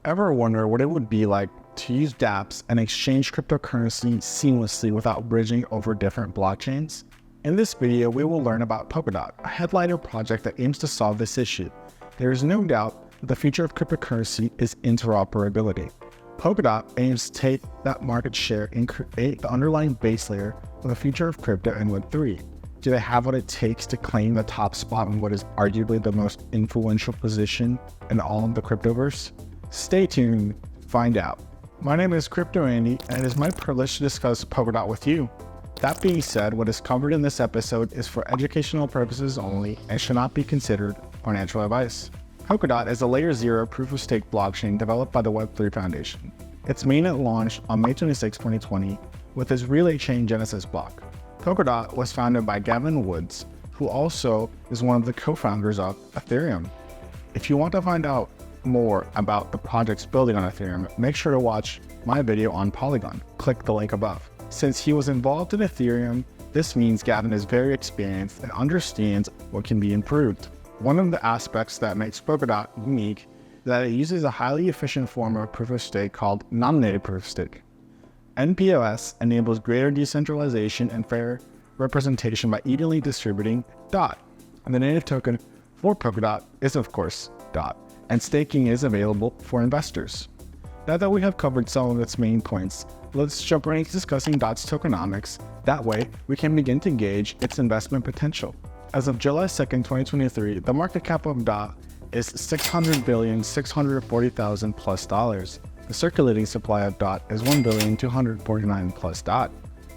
Ever wonder what it would be like to use dApps and exchange cryptocurrency seamlessly without bridging over different blockchains? In this video, we will learn about Polkadot, a headliner project that aims to solve this issue. There is no doubt that the future of cryptocurrency is interoperability. Polkadot aims to take that market share and create the underlying base layer for the future of crypto and Web3. Do they have what it takes to claim the top spot in what is arguably the most influential position in all of the cryptoverse? Stay tuned to find out. My name is Crypto Andy, and it is my privilege to discuss Polkadot with you. That being said, what is covered in this episode is for educational purposes only and should not be considered financial advice. Polkadot is a layer 0 proof-of-stake blockchain developed by the Web3 Foundation. Its mainnet launched on May 26, 2020 with its Relay Chain Genesis block. Polkadot was founded by Gavin Woods, who also is one of the co-founders of Ethereum. If you want to find out more about the project's building on Ethereum, make sure to watch my video on Polygon. Click the link above. Since he was involved in Ethereum, this means Gavin is very experienced and understands what can be improved. One of the aspects that makes Polkadot unique is that it uses a highly efficient form of proof-of-stake called nominated proof-of-stake. NPOS enables greater decentralization and fair representation by evenly distributing DOT. And the native token for Polkadot is, of course, DOT. And staking is available for investors. Now that we have covered some of its main points, let's jump right into discussing DOT's tokenomics. That way, we can begin to gauge its investment potential. As of July 2nd, 2023, the market cap of DOT is $600,640,000 plus dollars. The circulating supply of DOT is $1,249,000 plus DOT.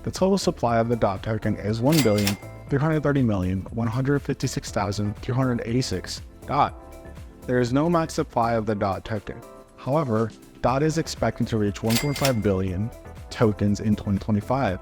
The total supply of the DOT token is $1,330,156,286 DOT. There is no max supply of the DOT token. However, DOT is expected to reach 1.5 billion tokens in 2025.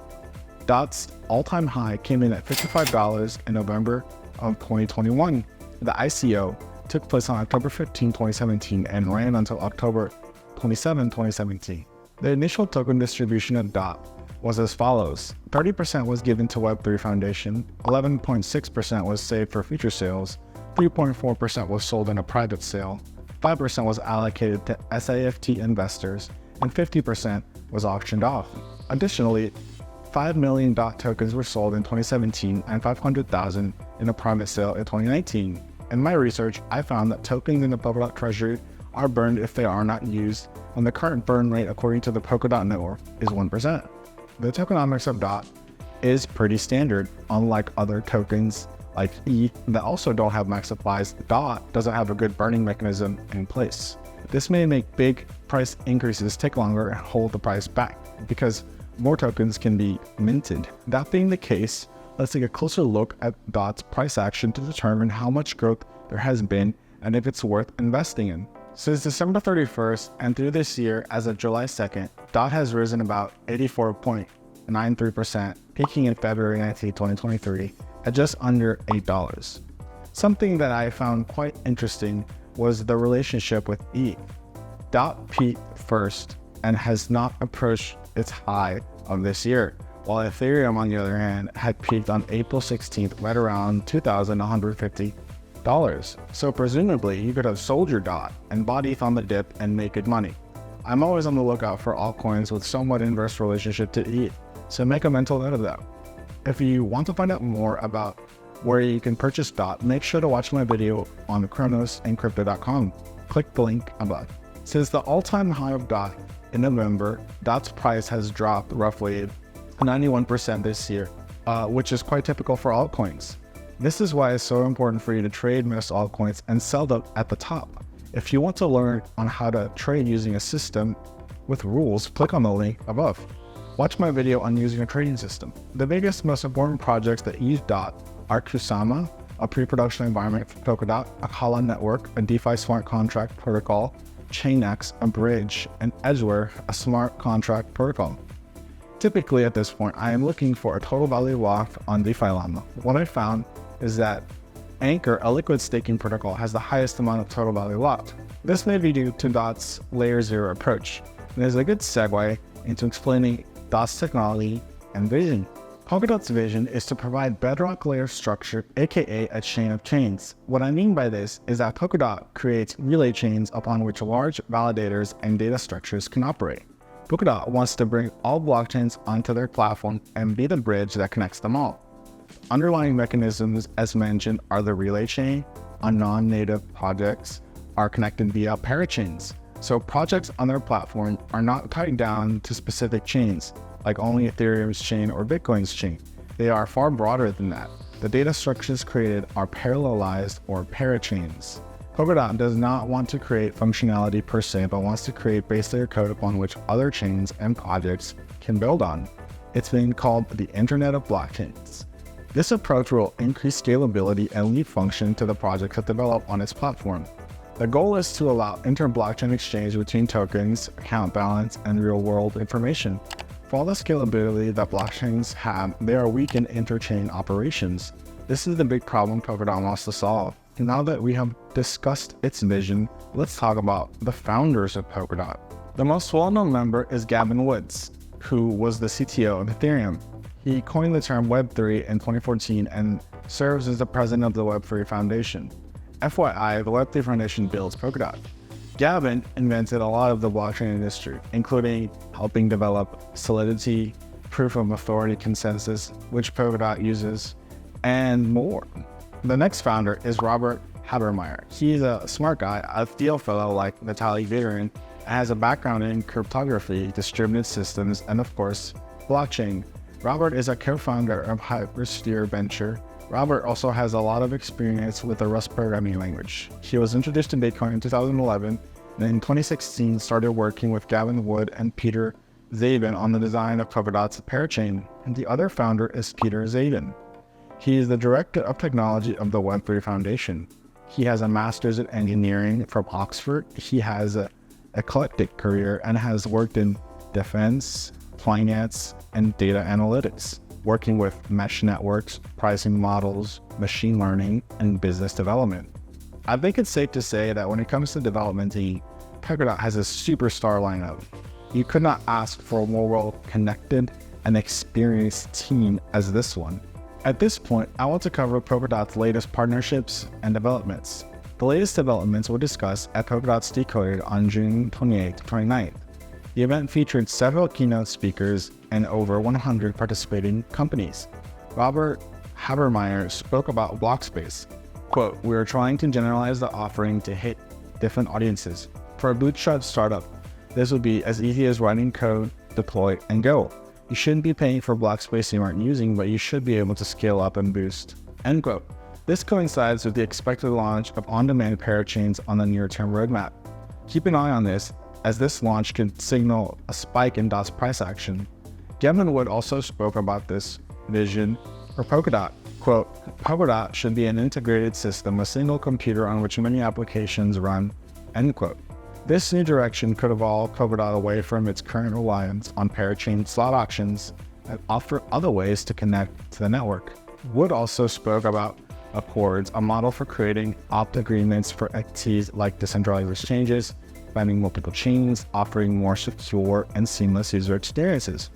DOT's all-time high came in at $55 in November of 2021. The ICO took place on October 15, 2017 and ran until October 27, 2017. The initial token distribution of DOT was as follows. 30% was given to Web3 Foundation, 11.6% was saved for future sales, 3.4% was sold in a private sale, 5% was allocated to SAFT investors, and 50% was auctioned off. Additionally, 5 million DOT tokens were sold in 2017 and 500,000 in a private sale in 2019. In my research, I found that tokens in the Polkadot treasury are burned if they are not used, and the current burn rate according to the Polkadot network is 1%. The tokenomics of DOT is pretty standard. Unlike other tokens like E that also don't have max supplies, DOT doesn't have a good burning mechanism in place. This may make big price increases take longer and hold the price back because more tokens can be minted. That being the case, let's take a closer look at DOT's price action to determine how much growth there has been and if it's worth investing in. Since December 31st and through this year as of July 2nd, DOT has risen about 84.93%, peaking in February 19, 2023 at just under $8. Something that I found quite interesting was the relationship with ETH. DOT peaked first and has not approached its high of this year, while Ethereum, on the other hand, had peaked on April 16th right around $2,150. So presumably, you could have sold your DOT and bought ETH on the dip and make good money. I'm always on the lookout for altcoins with somewhat inverse relationship to ETH, so make a mental note of that. If you want to find out more about where you can purchase DOT, make sure to watch my video on Chronos and Crypto.com. Click the link above. Since the all-time high of DOT in November, DOT's price has dropped roughly 91% this year, which is quite typical for altcoins. This is why it's so important for you to trade most altcoins and sell them at the top. If you want to learn on how to trade using a system with rules, click on the link above. Watch my video on using a trading system. The biggest, most important projects that use DOT are Kusama, a pre-production environment for Polkadot, Akala Network, a DeFi smart contract protocol, ChainX, a bridge, and Edgeware, a smart contract protocol. Typically at this point, I am looking for a total value locked on DeFi Llama. What I found is that Anchor, a liquid staking protocol, has the highest amount of total value locked. This may be due to DOT's layer 0 approach, and is a good segue into explaining DOT's technology and vision. Polkadot's vision is to provide bedrock layer structure, aka a chain of chains. What I mean by this is that Polkadot creates relay chains upon which large validators and data structures can operate. Polkadot wants to bring all blockchains onto their platform and be the bridge that connects them all. Underlying mechanisms, as mentioned, are the relay chain. On non-native projects are connected via parachains. So projects on their platform are not tied down to specific chains, like only Ethereum's chain or Bitcoin's chain. They are far broader than that. The data structures created are parallelized or parachains. Polkadot does not want to create functionality per se, but wants to create base layer code upon which other chains and projects can build on. It's been called the Internet of Blockchains. This approach will increase scalability and leave function to the projects that develop on its platform. The goal is to allow inter-blockchain exchange between tokens, account balance, and real-world information. For all the scalability that blockchains have, they are weak in interchain operations. This is the big problem Polkadot wants to solve. Now that we have discussed its vision, let's talk about the founders of Polkadot. The most well-known member is Gavin Woods, who was the CTO of Ethereum. He coined the term Web3 in 2014 and serves as the president of the Web3 Foundation. FYI, the Web3 Foundation builds Polkadot. Gavin invented a lot of the blockchain industry, including helping develop Solidity, Proof of Authority Consensus, which Polkadot uses, and more. The next founder is Robert Habermeyer. He's a smart guy, a Thiel fellow like Vitaly Buterin, and has a background in cryptography, distributed systems, and of course, blockchain. Robert is a co-founder of Hypersphere Venture. Robert also has a lot of experience with the Rust programming language. He was introduced to Bitcoin in 2011, and in 2016 started working with Gavin Wood and Peter Zabin on the design of Polkadot's parachain. And the other founder is Peter Zabin. He is the director of technology of the Web3 Foundation. He has a master's in engineering from Oxford. He has an eclectic career and has worked in defense, finance, and data analytics, working with mesh networks, pricing models, machine learning, and business development. I think it's safe to say that when it comes to development team, Polkadot has a superstar lineup. You could not ask for a more well-connected and experienced team as this one. At this point, I want to cover Polkadot's latest partnerships and developments. The latest developments were discussed at Polkadot's Decoded on June 28th to 29th. The event featured several keynote speakers and over 100 participating companies. Robert Habermeyer spoke about Blockspace. Quote, "We are trying to generalize the offering to hit different audiences. For a bootstrap startup, this would be as easy as writing code, deploy, and go. You shouldn't be paying for Blockspace you aren't using, but you should be able to scale up and boost." End quote. This coincides with the expected launch of on-demand parachains on the near-term roadmap. Keep an eye on this, as this launch could signal a spike in DOT's price action. Gavin Wood also spoke about this vision for Polkadot. Quote, "Polkadot should be an integrated system, a single computer on which many applications run." End quote. This new direction could evolve Polkadot away from its current reliance on parachain slot auctions and offer other ways to connect to the network. Wood also spoke about Accords, a model for creating opt agreements for entities like decentralized exchanges, spanning multiple chains, offering more secure and seamless user experiences.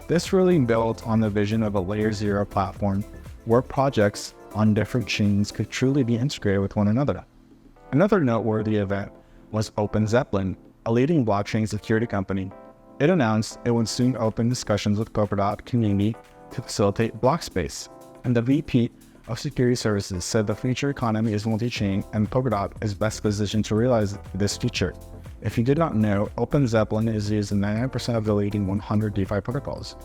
This really built on the vision of a layer zero platform where projects on different chains could truly be integrated with one another. Another noteworthy event was OpenZeppelin, a leading blockchain security company. It announced it would soon open discussions with Polkadot community to facilitate Blockspace, and the VP of Security Services said the future economy is multi-chain and Polkadot is best positioned to realize this future. If you did not know, OpenZeppelin is used in 99% of the leading 100 DeFi protocols.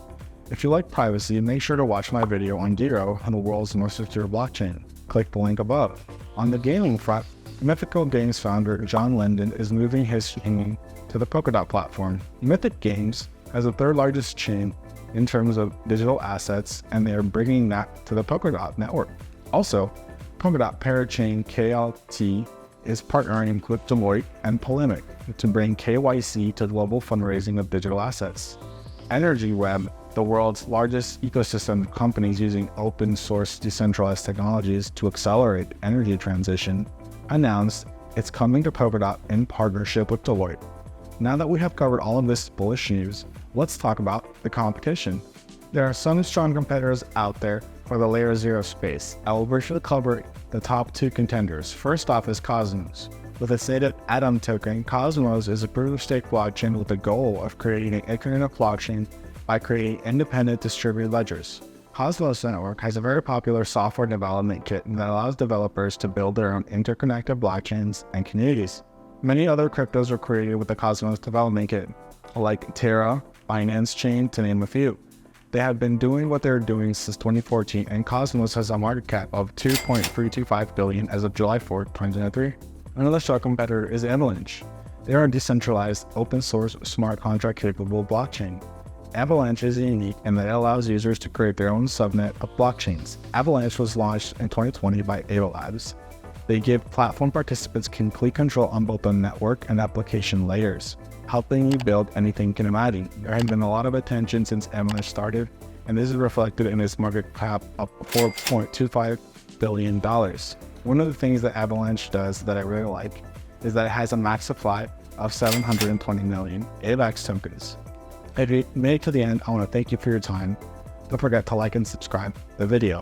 If you like privacy, make sure to watch my video on Dero on the world's most secure blockchain. Click the link above. On the gaming front, Mythical Games founder John Linden is moving his chain to the Polkadot platform. Mythic Games has the third largest chain in terms of digital assets, and they are bringing that to the Polkadot network. Also, Polkadot parachain KLT is partnering with Deloitte and Polemic to bring KYC to global fundraising of digital assets. EnergyWeb, the world's largest ecosystem of companies using open source decentralized technologies to accelerate energy transition, announced it's coming to Polkadot in partnership with Deloitte. Now that we have covered all of this bullish news, let's talk about the competition. There are some strong competitors out there for the layer 0 space. I will briefly cover the top 2 contenders. First off is Cosmos. With its native Atom token, Cosmos is a proof-of-stake blockchain with the goal of creating an internet blockchain by creating independent distributed ledgers. Cosmos Network has a very popular software development kit that allows developers to build their own interconnected blockchains and communities. Many other cryptos were created with the Cosmos development kit, like Terra, Binance Chain, to name a few. They have been doing what they're doing since 2014, and Cosmos has a market cap of $2.325 billion as of July 4, 2023. Another strong competitor is Avalanche. They are a decentralized, open-source, smart contract-capable blockchain. Avalanche is unique in that it allows users to create their own subnet of blockchains. Avalanche was launched in 2020 by Ava Labs. They give platform participants complete control on both the network and application layers, helping you build anything you can imagine. There has been a lot of attention since Avalanche started, and this is reflected in its market cap of $4.25 billion. One of the things that Avalanche does that I really like is that it has a max supply of 720 million AVAX tokens. If you made it to the end, I want to thank you for your time. Don't forget to like and subscribe the video.